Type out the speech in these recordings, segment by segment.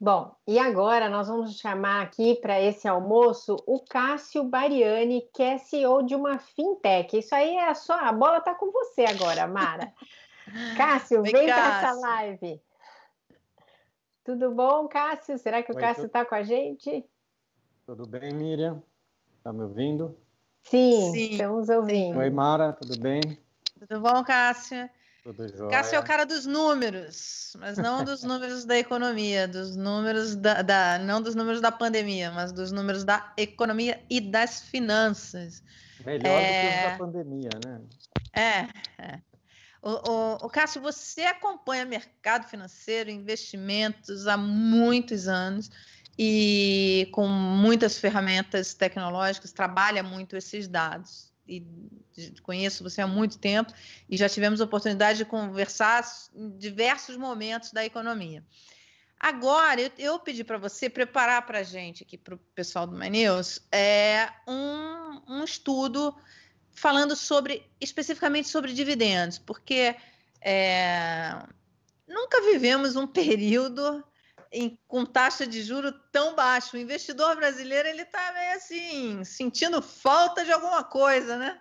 Bom, e agora nós vamos chamar aqui para esse almoço o Cássio Bariani, que é CEO de uma fintech. Isso aí é a bola está com você agora, Mara. Cássio, Oi, vem para essa Cássio. live. Tudo bom, Cássio? Será que o Oi, Cássio está com a gente? tudo bem, Miriam? Tá me ouvindo? Sim, Sim, estamos sim. Oi, ouvindo. Mara, tudo bem? Tudo bom, Cássio? Tudo Cássio é o jóia. cara dos números, mas não dos números da economia, dos números não dos números da pandemia, mas dos números da economia e das finanças. Melhor do que os da É, pandemia, né? é. O Cássio, você acompanha mercado financeiro, investimentos há muitos anos e com muitas ferramentas tecnológicas, trabalha muito esses dados. E conheço você há muito tempo e já tivemos a oportunidade de conversar em diversos momentos da economia. Agora, eu pedi para você preparar para a gente, aqui para o pessoal do My News, um estudo falando especificamente sobre dividendos, porque nunca vivemos um período com taxa de juro tão baixa. O investidor brasileiro ele está meio assim, sentindo falta de alguma coisa, né?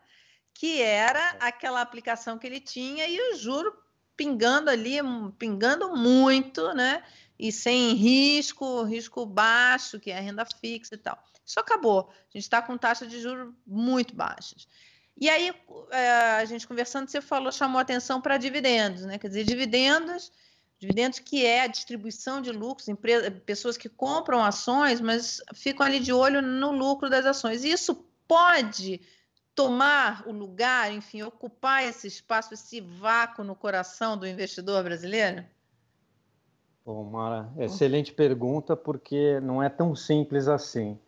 Que era aquela aplicação que ele tinha e o juro pingando ali, pingando muito, né? E sem risco baixo, que é a renda fixa e tal. Isso acabou. A gente está com taxa de juros muito baixas. E aí, a gente conversando, você falou, chamou atenção para dividendos, né? Quer dizer, dividendos que é a distribuição de lucros, pessoas que compram ações, mas ficam ali de olho no lucro das ações. E isso pode tomar o lugar, enfim, ocupar esse espaço, esse vácuo no coração do investidor brasileiro? Bom, Mara, excelente pergunta, porque não é tão simples assim.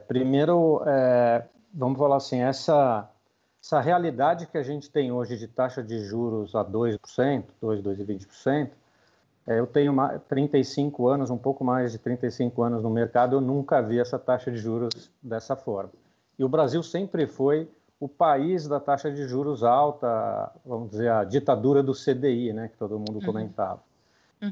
Primeiro, vamos falar assim, essa realidade que a gente tem hoje de taxa de juros a 2%, 2,20%, eu tenho 35 anos, um pouco mais de 35 anos no mercado, eu nunca vi essa taxa de juros dessa forma. E o Brasil sempre foi o país da taxa de juros alta, vamos dizer, a ditadura do CDI, né, que todo mundo comentava.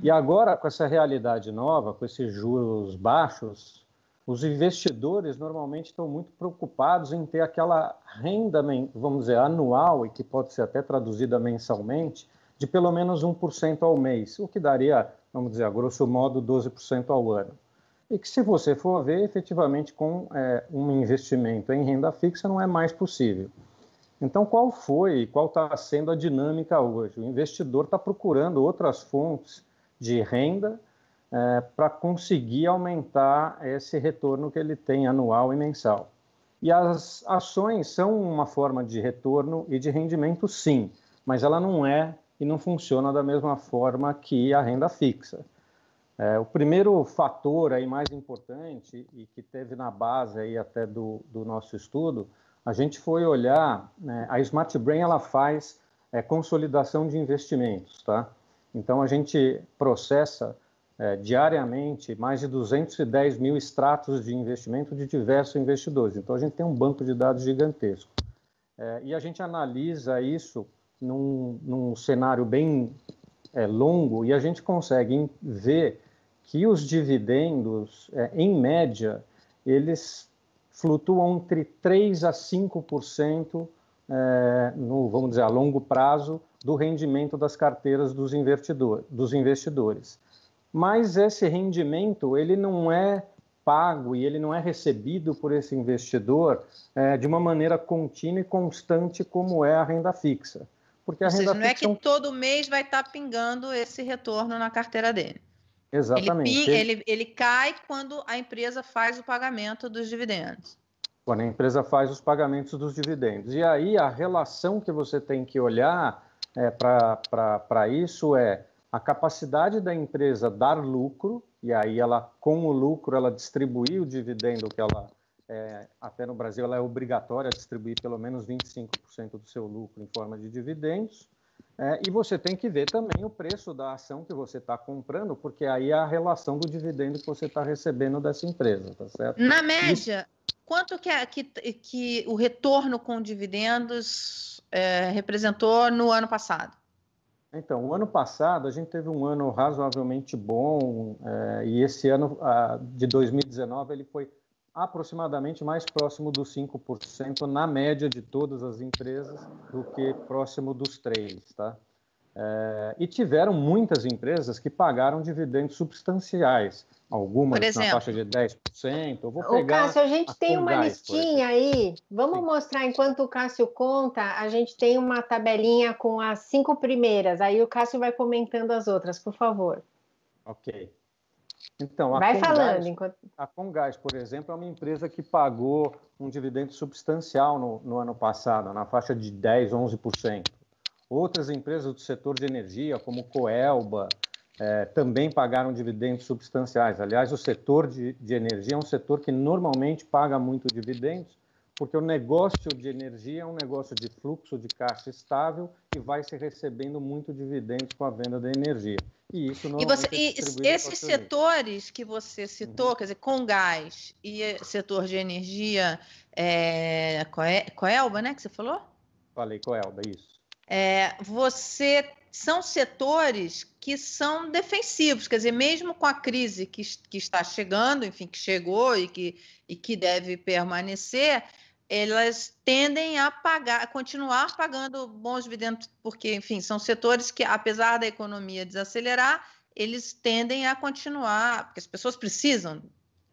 E agora, com essa realidade nova, com esses juros baixos, os investidores normalmente estão muito preocupados em ter aquela renda, vamos dizer, anual, e que pode ser até traduzida mensalmente, de pelo menos 1% ao mês, o que daria, vamos dizer, a grosso modo, 12% ao ano. E que, se você for ver, efetivamente, com um investimento em renda fixa, não é mais possível. Então, qual está sendo a dinâmica hoje? O investidor está procurando outras fontes de renda para conseguir aumentar esse retorno que ele tem anual e mensal. E as ações são uma forma de retorno e de rendimento, sim, mas ela não é e não funciona da mesma forma que a renda fixa. O primeiro fator aí mais importante e que teve na base aí até do nosso estudo, a gente foi olhar, né, a Smart Brain ela faz consolidação de investimentos, tá? Então a gente processa diariamente mais de 210 mil extratos de investimento de diversos investidores. Então a gente tem um banco de dados gigantesco. E a gente analisa isso num cenário bem longo e a gente consegue ver que os dividendos, em média, eles flutuam entre 3% a 5%, vamos dizer, a longo prazo, do rendimento das carteiras dos investidores. Mas esse rendimento, ele não é pago e ele não é recebido por esse investidor de uma maneira contínua e constante como é a renda fixa. Porque Ou seja, não é que todo mês vai estar pingando esse retorno na carteira dele. Exatamente. Ele cai quando a empresa faz o pagamento dos dividendos. Quando a empresa faz os pagamentos dos dividendos. E aí a relação que você tem que olhar para isso é a capacidade da empresa dar lucro, e aí ela, com o lucro, ela distribuir o dividendo que ela, até no Brasil, ela é obrigatória a distribuir pelo menos 25% do seu lucro em forma de dividendos. E você tem que ver também o preço da ação que você está comprando, porque aí é a relação do dividendo que você está recebendo dessa empresa, tá certo? Na média, quanto que o retorno com dividendos representou no ano passado? Então, o ano passado a gente teve um ano razoavelmente bom, e esse ano de 2019 ele foi aproximadamente mais próximo dos 5% na média de todas as empresas do que próximo dos 3%, tá? E tiveram muitas empresas que pagaram dividendos substanciais, Por algumas na faixa exemplo, de 10%. Eu vou Ô, pegar Cássio, a a gente tem uma Comgás, por exemplo. listinha aí. Vamos Sim, mostrar enquanto o Cássio conta. A gente tem uma tabelinha com as 5 primeiras. Aí o Cássio vai comentando as outras, por favor. ok. Então, Vai falando enquanto. a Comgás, por exemplo, é uma empresa que pagou um dividendo substancial no ano passado, na faixa de 10%, 11%. Outras empresas do setor de energia, como Coelba, também pagaram dividendos substanciais. Aliás, o setor de energia é um setor que normalmente paga muito dividendos, porque o negócio de energia é um negócio de fluxo de caixa estável e vai se recebendo muito dividendos com a venda da energia. E isso normalmente é distribuído para esses os acionistas. setores que você citou, quer dizer, Comgás e setor de energia, Coelba, né, que você falou? Falei, Coelba, isso. São setores que são defensivos, quer dizer, mesmo com a crise que está chegando, enfim, que chegou e que deve permanecer, elas tendem a continuar pagando bons dividendos, porque, enfim, são setores que, apesar da economia desacelerar, eles tendem a continuar, porque as pessoas precisam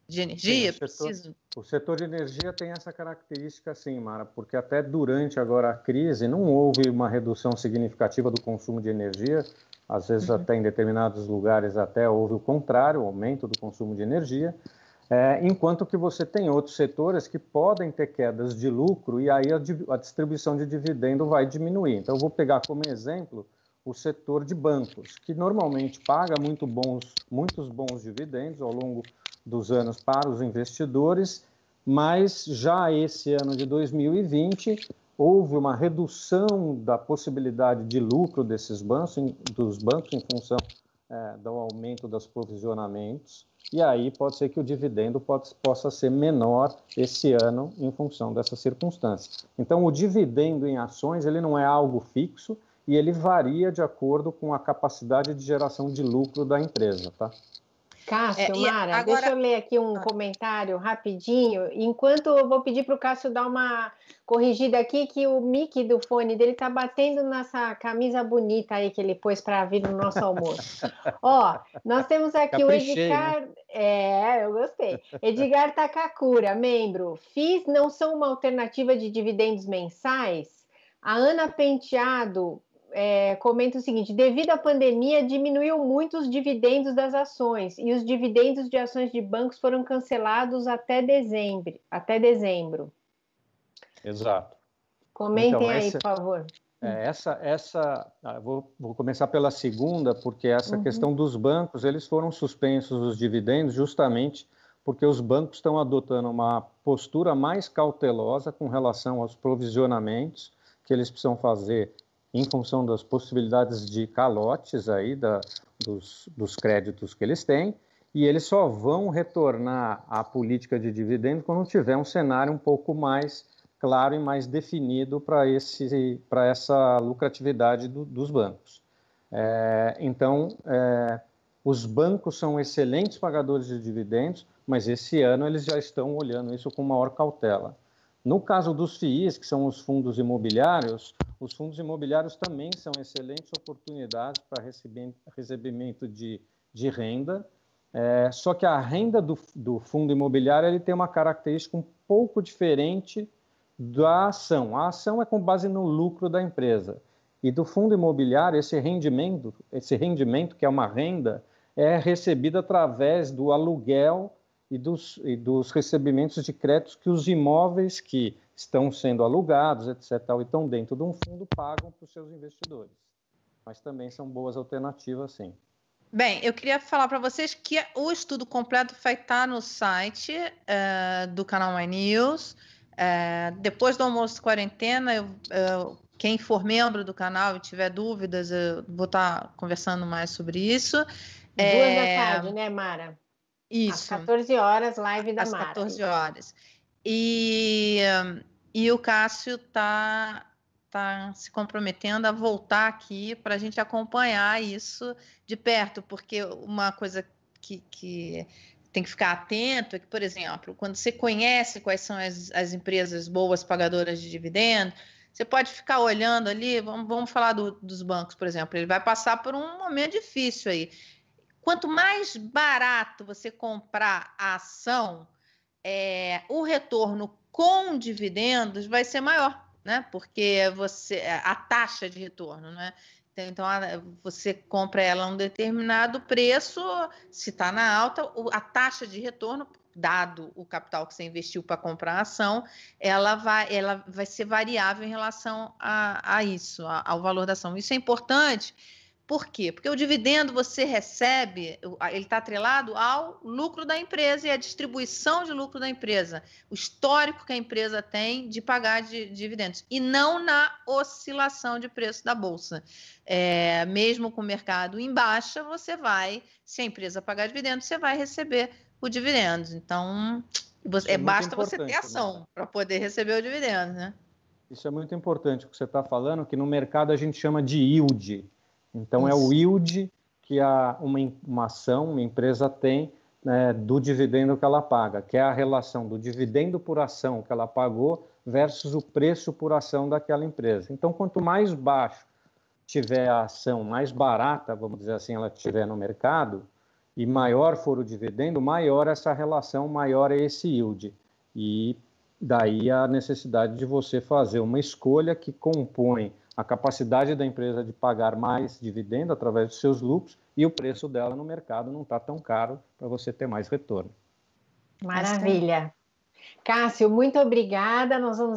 de energia, Sim, o setor de energia tem essa característica, sim, Mara, porque até durante agora a crise não houve uma redução significativa do consumo de energia, às vezes até em determinados lugares até houve o contrário, o aumento do consumo de energia, enquanto que você tem outros setores que podem ter quedas de lucro e aí a distribuição de dividendo vai diminuir. Então, eu vou pegar como exemplo o setor de bancos, que normalmente paga muitos bons dividendos ao longo dos anos para os investidores, mas já esse ano de 2020 houve uma redução da possibilidade de lucro dos bancos em função do aumento dos provisionamentos, e aí pode ser que o dividendo possa ser menor esse ano em função dessa circunstância. Então, o dividendo em ações ele não é algo fixo e ele varia de acordo com a capacidade de geração de lucro da empresa, tá? Cássio, Mara, deixa eu ler aqui um comentário rapidinho. Enquanto eu vou pedir para o Cássio dar uma corrigida aqui, que o mic do fone dele tá batendo nessa camisa bonita aí que ele pôs para vir no nosso almoço. Ó, nós temos aqui o Edgar. Né? Eu gostei. Edgar Takakura, membro. FIIs não são uma alternativa de dividendos mensais? A Ana Penteado comenta o seguinte: devido à pandemia, diminuiu muito os dividendos das ações e os dividendos de ações de bancos foram cancelados até dezembro. Exato. Comentem então, aí, por favor. Vou começar pela segunda, porque essa questão dos bancos, eles foram suspensos os dividendos justamente porque os bancos estão adotando uma postura mais cautelosa com relação aos provisionamentos que eles precisam fazer em função das possibilidades de calotes aí dos créditos que eles têm, e eles só vão retornar à política de dividendos quando tiver um cenário um pouco mais claro e mais definido para essa lucratividade dos bancos. Então, os bancos são excelentes pagadores de dividendos, mas esse ano eles já estão olhando isso com maior cautela. No caso dos FIIs, que são os fundos imobiliários também são excelentes oportunidades para recebimento de renda, só que a renda do fundo imobiliário ele tem uma característica um pouco diferente da ação. A ação é com base no lucro da empresa. E do fundo imobiliário, esse rendimento, que é uma renda, é recebido através do aluguel e dos recebimentos de créditos que os imóveis que estão sendo alugados, etc., e estão dentro de um fundo, pagam para os seus investidores. Mas também são boas alternativas, sim. Bem, eu queria falar para vocês que o estudo completo vai estar no site do canal My News. Depois do almoço de quarentena, quem for membro do canal e tiver dúvidas, eu vou estar conversando mais sobre isso. 2h da tarde, né, Mara? Isso. Às 14 horas, live da Mara. Às 14 horas. E o Cássio está tá se comprometendo a voltar aqui para a gente acompanhar isso de perto, porque uma coisa que tem que ficar atento é que, por exemplo, quando você conhece quais são as empresas boas pagadoras de dividendos, você pode ficar olhando ali, vamos falar dos bancos, por exemplo, ele vai passar por um momento difícil aí. Quanto mais barato você comprar a ação, o retorno com dividendos vai ser maior, né? Porque a taxa de retorno, né? Então, você compra ela a um determinado preço, se está na alta, a taxa de retorno, dado o capital que você investiu para comprar a ação, ela vai ser variável em relação a isso, ao valor da ação. Isso é importante. Por quê? Porque o dividendo você recebe, ele está atrelado ao lucro da empresa e à distribuição de lucro da empresa, o histórico que a empresa tem de pagar dividendos, e não na oscilação de preço da bolsa. Mesmo com o mercado em baixa, se a empresa pagar dividendos, você vai receber o dividendos. Então, basta você ter ação para poder receber o dividendo, né? Isso é muito importante o que você está falando, que no mercado a gente chama de yield. Então, é o yield que uma ação, uma empresa tem, né, do dividendo que ela paga, que é a relação do dividendo por ação que ela pagou versus o preço por ação daquela empresa. Então, quanto mais baixo tiver a ação, mais barata, vamos dizer assim, ela estiver no mercado, e maior for o dividendo, maior essa relação, maior é esse yield. E daí a necessidade de você fazer uma escolha que compõe a capacidade da empresa de pagar mais dividendo através dos seus lucros e o preço dela no mercado não está tão caro para você ter mais retorno. Maravilha. Cássio, muito obrigada. Nós vamos